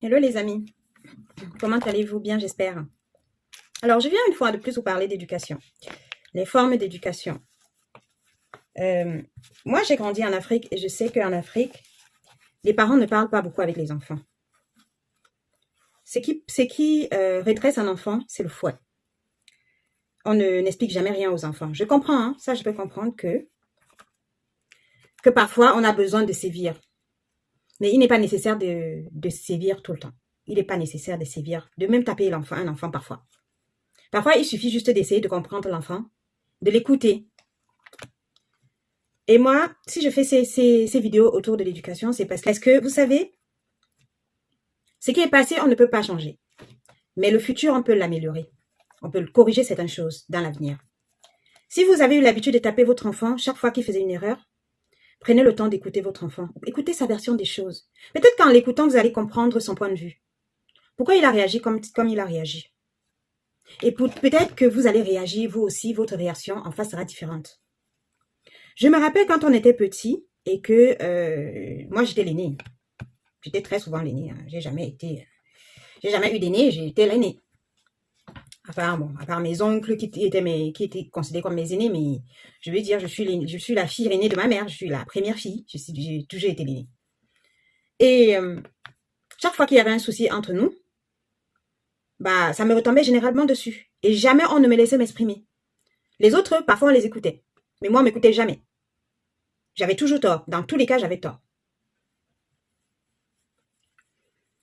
Hello les amis, comment allez-vous? Bien, j'espère. Alors, je viens une fois de plus vous parler d'éducation, les formes d'éducation. Moi, j'ai grandi en Afrique et je sais qu'en Afrique, les parents ne parlent pas beaucoup avec les enfants. Ce qui redresse un enfant, c'est le fouet. On n'explique jamais rien aux enfants. Je comprends, hein, ça je peux comprendre que parfois on a besoin de sévir. Mais il n'est pas nécessaire de sévir tout le temps. Il n'est pas nécessaire de sévir, de même taper un enfant parfois. Parfois, il suffit juste d'essayer de comprendre l'enfant, de l'écouter. Et moi, si je fais ces vidéos autour de l'éducation, c'est parce que, vous savez, ce qui est passé, on ne peut pas changer. Mais le futur, on peut l'améliorer. On peut corriger certaines choses dans l'avenir. Si vous avez eu l'habitude de taper votre enfant chaque fois qu'il faisait une erreur, prenez le temps d'écouter votre enfant. Écoutez sa version des choses. Peut-être qu'en l'écoutant, vous allez comprendre son point de vue. Pourquoi il a réagi comme il a réagi. Et peut-être que vous allez réagir, vous aussi, votre réaction en face sera différente. Je me rappelle quand on était petit et que moi, j'étais l'aînée. J'étais très souvent l'aînée. Hein. J'ai jamais eu d'aîné, j'étais l'aînée. À part mes oncles qui étaient considérés comme mes aînés, mais je veux dire, je suis la fille aînée de ma mère, je suis la première fille, j'ai toujours été l'aînée. Et chaque fois qu'il y avait un souci entre nous, bah, ça me retombait généralement dessus. Et jamais on ne me laissait m'exprimer. Les autres, parfois, on les écoutait. Mais moi, on m'écoutait jamais. J'avais toujours tort. Dans tous les cas, j'avais tort.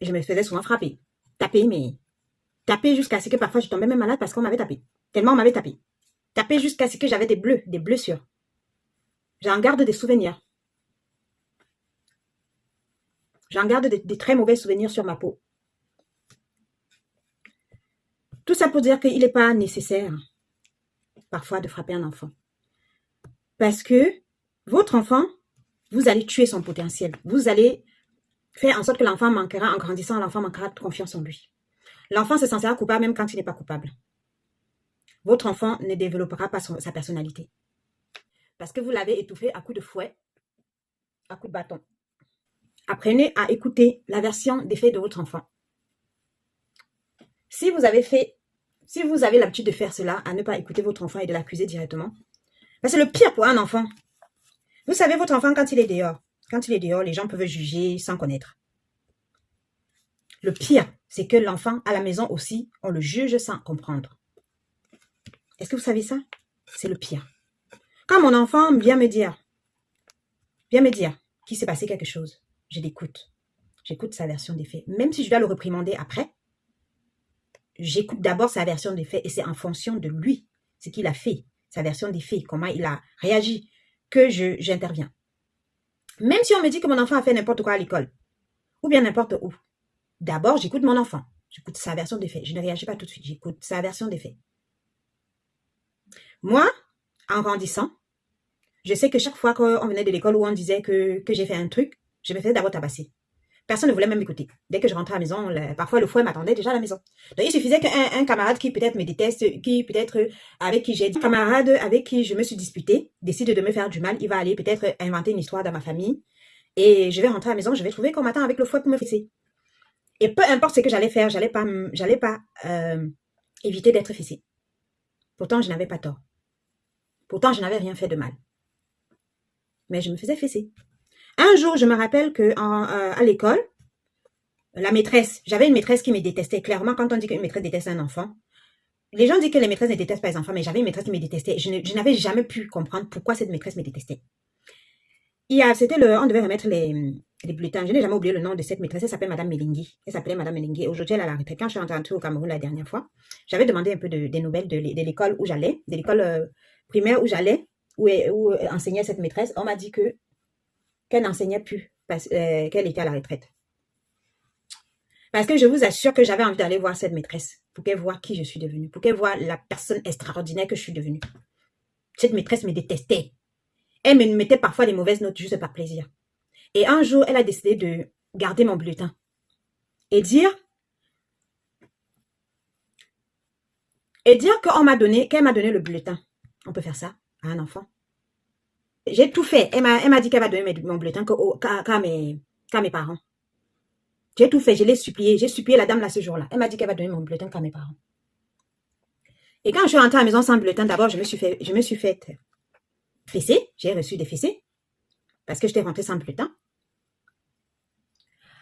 Et je me faisais souvent frapper. Taper jusqu'à ce que parfois je tombais même malade parce qu'on m'avait tapé. Tellement on m'avait tapé. Taper jusqu'à ce que j'avais des blessures. J'en garde des souvenirs. J'en garde des très mauvais souvenirs sur ma peau. Tout ça pour dire qu'il n'est pas nécessaire parfois de frapper un enfant. Parce que votre enfant, vous allez tuer son potentiel. Vous allez faire en sorte que l'enfant manquera, en grandissant, l'enfant manquera de confiance en lui. L'enfant se sentira coupable même quand il n'est pas coupable. Votre enfant ne développera pas sa personnalité. Parce que vous l'avez étouffé à coups de fouet, à coups de bâton. Apprenez à écouter la version des faits de votre enfant. Si vous avez l'habitude de faire cela, à ne pas écouter votre enfant et de l'accuser directement, ben c'est le pire pour un enfant. Vous savez, votre enfant, quand il est dehors, les gens peuvent juger sans connaître. Le pire, c'est que l'enfant, à la maison aussi, on le juge sans comprendre. Est-ce que vous savez ça? C'est le pire. Quand mon enfant vient me dire qu'il s'est passé quelque chose, je l'écoute. J'écoute sa version des faits. Même si je dois le réprimander après, j'écoute d'abord sa version des faits et c'est en fonction de lui, ce qu'il a fait, sa version des faits, comment il a réagi, que j'interviens. Même si on me dit que mon enfant a fait n'importe quoi à l'école, ou bien n'importe où, d'abord j'écoute mon enfant, j'écoute sa version des faits. Je ne réagis pas tout de suite, j'écoute sa version des faits. Moi, en grandissant, je sais que chaque fois qu'on venait de l'école où on disait que j'ai fait un truc, je me faisais d'abord tabasser. Personne ne voulait même m'écouter. Dès que je rentrais à la maison, parfois le fouet m'attendait déjà à la maison. Donc il suffisait qu'un camarade qui peut-être me déteste, qui peut-être avec qui j'ai dit, un camarade avec qui je me suis disputée, décide de me faire du mal, il va aller peut-être inventer une histoire dans ma famille. Et je vais rentrer à la maison, je vais trouver qu'on m'attend avec le fouet pour me fesser. Et peu importe ce que j'allais faire, j'allais pas éviter d'être fessée. Pourtant, je n'avais pas tort. Pourtant, je n'avais rien fait de mal. Mais je me faisais fesser. Un jour, je me rappelle qu'à l'école, la maîtresse, j'avais une maîtresse qui me détestait. Clairement, quand on dit qu'une maîtresse déteste un enfant, les gens disent que les maîtresses ne détestent pas les enfants, mais j'avais une maîtresse qui me détestait. Je n'avais jamais pu comprendre pourquoi cette maîtresse me détestait. On devait remettre les bulletins. Je n'ai jamais oublié le nom de cette maîtresse. Elle s'appelait Madame Melingui. Elle s'appelait Madame Melingui. Aujourd'hui, elle est à la retraite. Quand je suis rentrée au Cameroun la dernière fois, j'avais demandé un peu des nouvelles de l'école où j'allais, de l'école primaire où j'allais, où enseignait cette maîtresse. On m'a dit qu'elle n'enseignait plus parce qu'elle était à la retraite. Parce que je vous assure que j'avais envie d'aller voir cette maîtresse pour qu'elle voie qui je suis devenue, pour qu'elle voie la personne extraordinaire que je suis devenue. Cette maîtresse me détestait. Elle me mettait parfois des mauvaises notes juste par plaisir. Et un jour, elle a décidé de garder mon bulletin et dire qu'elle m'a donné le bulletin. On peut faire ça à un enfant. J'ai tout fait. Elle m'a dit qu'elle va donner mon bulletin qu'à mes parents. J'ai tout fait, je l'ai supplié. J'ai supplié la dame là ce jour-là. Elle m'a dit qu'elle va donner mon bulletin à mes parents. Et quand je suis rentrée à la maison sans bulletin, d'abord, je me suis fait fesser. J'ai reçu des fessées parce que j'étais rentrée sans bulletin.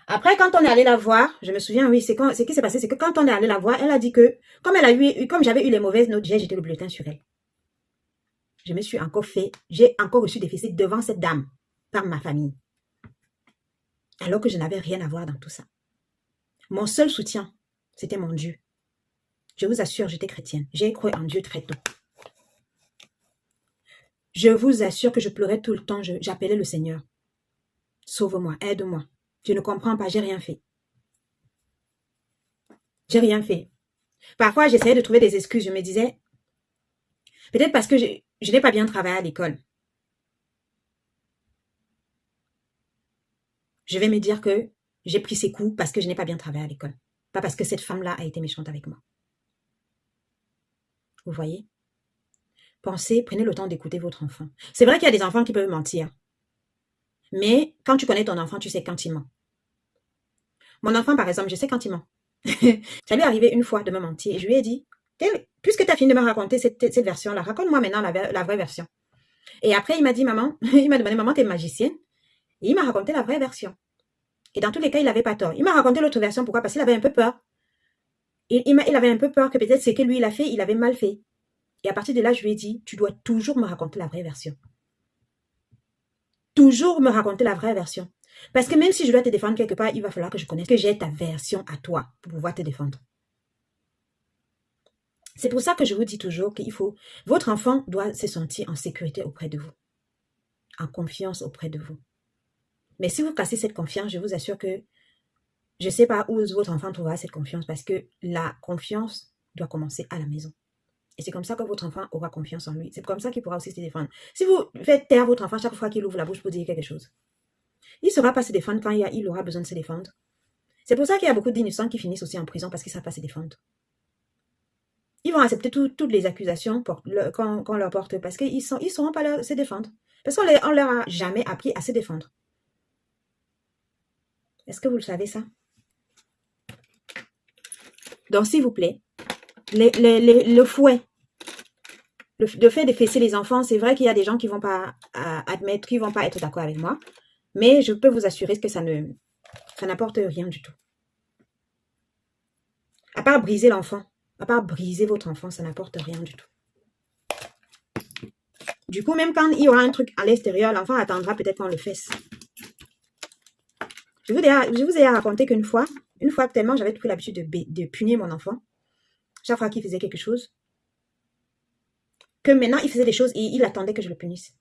Après, quand on est allé la voir, je me souviens, oui, ce qui s'est passé, c'est que quand on est allé la voir, elle a dit que, comme j'avais eu les mauvaises notes, j'ai jeté le bulletin sur elle. J'ai encore reçu des fessées devant cette dame, par ma famille. Alors que je n'avais rien à voir dans tout ça. Mon seul soutien, c'était mon Dieu. Je vous assure, j'étais chrétienne. J'ai cru en Dieu très tôt. Je vous assure que je pleurais tout le temps. J'appelais le Seigneur. Sauve-moi, aide-moi. Je ne comprends pas, j'ai rien fait. J'ai rien fait. Parfois, j'essayais de trouver des excuses. Je me disais, peut-être parce que je n'ai pas bien travaillé à l'école. Je vais me dire que j'ai pris ces coups parce que je n'ai pas bien travaillé à l'école. Pas parce que cette femme-là a été méchante avec moi. Vous voyez? Pensez, prenez le temps d'écouter votre enfant. C'est vrai qu'il y a des enfants qui peuvent mentir. Mais quand tu connais ton enfant, tu sais quand il ment. Mon enfant, par exemple, je sais quand il ment. Ça lui est arrivé une fois de me mentir et je lui ai dit, puisque tu as fini de me raconter cette version-là, raconte-moi maintenant la vraie version. Et après, il m'a dit, maman, il m'a demandé, maman, t'es magicienne? Et il m'a raconté la vraie version. Et dans tous les cas, il n'avait pas tort. Il m'a raconté l'autre version, pourquoi? Parce qu'il avait un peu peur. Il avait un peu peur que peut-être ce que lui, il a fait, il avait mal fait. Et à partir de là, je lui ai dit, tu dois toujours me raconter la vraie version. Toujours me raconter la vraie version. Parce que même si je dois te défendre quelque part, il va falloir que je connaisse que j'ai ta version à toi pour pouvoir te défendre. C'est pour ça que je vous dis toujours votre enfant doit se sentir en sécurité auprès de vous. En confiance auprès de vous. Mais si vous cassez cette confiance, je vous assure que je ne sais pas où votre enfant trouvera cette confiance parce que la confiance doit commencer à la maison. Et c'est comme ça que votre enfant aura confiance en lui. C'est comme ça qu'il pourra aussi se défendre. Si vous faites taire votre enfant chaque fois qu'il ouvre la bouche pour dire quelque chose, il ne saura pas se défendre quand il aura besoin de se défendre. C'est pour ça qu'il y a beaucoup d'innocents qui finissent aussi en prison parce qu'ils ne savent pas se défendre. Ils vont accepter toutes les accusations qu'on leur porte parce qu'ils ne sauront pas se défendre. Parce qu'on ne leur a jamais appris à se défendre. Est-ce que vous le savez ça? Donc, s'il vous plaît, le fouet, le fait de fesser les enfants, c'est vrai qu'il y a des gens qui ne vont pas admettre, qui ne vont pas être d'accord avec moi. Mais je peux vous assurer que ça n'apporte rien du tout. À part briser l'enfant, à part briser votre enfant, ça n'apporte rien du tout. Du coup, même quand il y aura un truc à l'extérieur, l'enfant attendra peut-être qu'on le fesse. Je vous ai raconté qu'une fois tellement j'avais pris l'habitude de punir mon enfant, chaque fois qu'il faisait quelque chose, que maintenant il faisait des choses et il attendait que je le punisse.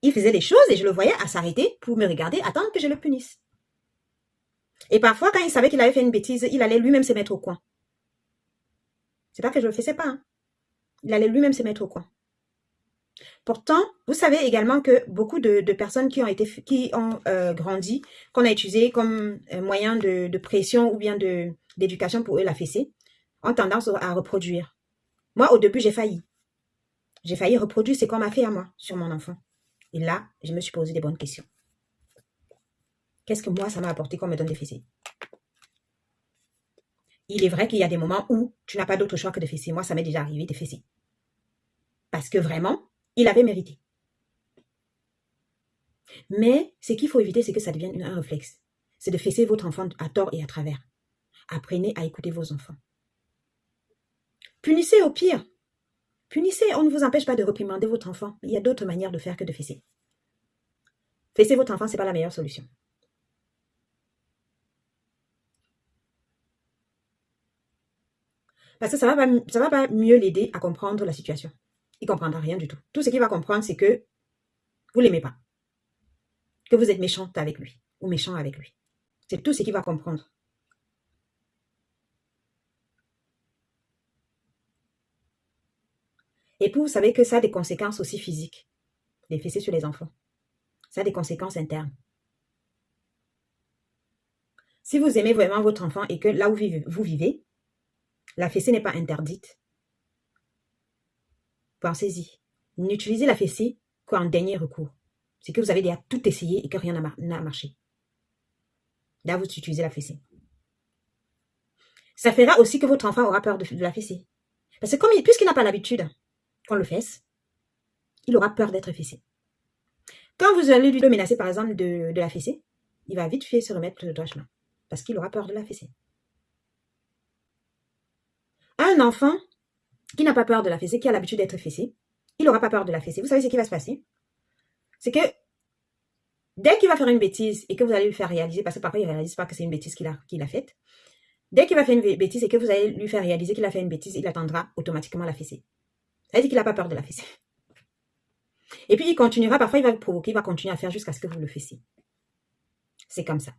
Il faisait des choses et je le voyais à s'arrêter pour me regarder, attendre que je le punisse. Et parfois, quand il savait qu'il avait fait une bêtise, il allait lui-même se mettre au coin. C'est pas que je le faisais pas. Hein. Il allait lui-même se mettre au coin. Pourtant, vous savez également que beaucoup de personnes qui ont grandi, qu'on a utilisé comme moyen de pression ou bien d'éducation pour eux, la fessée, ont tendance à reproduire. Moi, au début, j'ai failli. J'ai failli reproduire ce qu'on m'a fait à moi, sur mon enfant. Et là, je me suis posé des bonnes questions. Qu'est-ce que moi, ça m'a apporté qu'on me donne des fessées? Il est vrai qu'il y a des moments où tu n'as pas d'autre choix que de fesser. Moi, ça m'est déjà arrivé de fesser. Parce que vraiment, il avait mérité. Mais ce qu'il faut éviter, c'est que ça devienne un réflexe. C'est de fesser votre enfant à tort et à travers. Apprenez à écouter vos enfants. Punissez au pire. Punissez, on ne vous empêche pas de réprimander votre enfant. Il y a d'autres manières de faire que de fesser. Fesser votre enfant, ce n'est pas la meilleure solution. Parce que ça va pas mieux l'aider à comprendre la situation. Il ne comprendra rien du tout. Tout ce qu'il va comprendre, c'est que vous ne l'aimez pas. Que vous êtes méchante avec lui ou méchant avec lui. C'est tout ce qu'il va comprendre. Et puis, vous savez que ça a des conséquences aussi physiques. Les fessées sur les enfants. Ça a des conséquences internes. Si vous aimez vraiment votre enfant et que là où vous vivez, la fessée n'est pas interdite, pensez-y. N'utilisez la fessée qu'en dernier recours. C'est que vous avez déjà tout essayé et que rien n'a marché. Là, vous utilisez la fessée. Ça fera aussi que votre enfant aura peur de la fessée. Parce que puisqu'il n'a pas l'habitude qu'on le fesse, il aura peur d'être fessé. Quand vous allez lui menacer, par exemple, de la fessée, il va vite fait se remettre le droit chemin. Parce qu'il aura peur de la fessée. Un enfant qui n'a pas peur de la fessée, qui a l'habitude d'être fessé, il n'aura pas peur de la fessée. Vous savez ce qui va se passer? C'est que dès qu'il va faire une bêtise et que vous allez lui faire réaliser, parce que parfois il ne réalise pas que c'est une bêtise qu'il a faite, dès qu'il va faire une bêtise et que vous allez lui faire réaliser qu'il a fait une bêtise, il attendra automatiquement la fessée. Ça veut dire qu'il n'a pas peur de la fessée. Et puis il continuera, parfois il va vous provoquer, il va continuer à faire jusqu'à ce que vous le fassiez. C'est comme ça.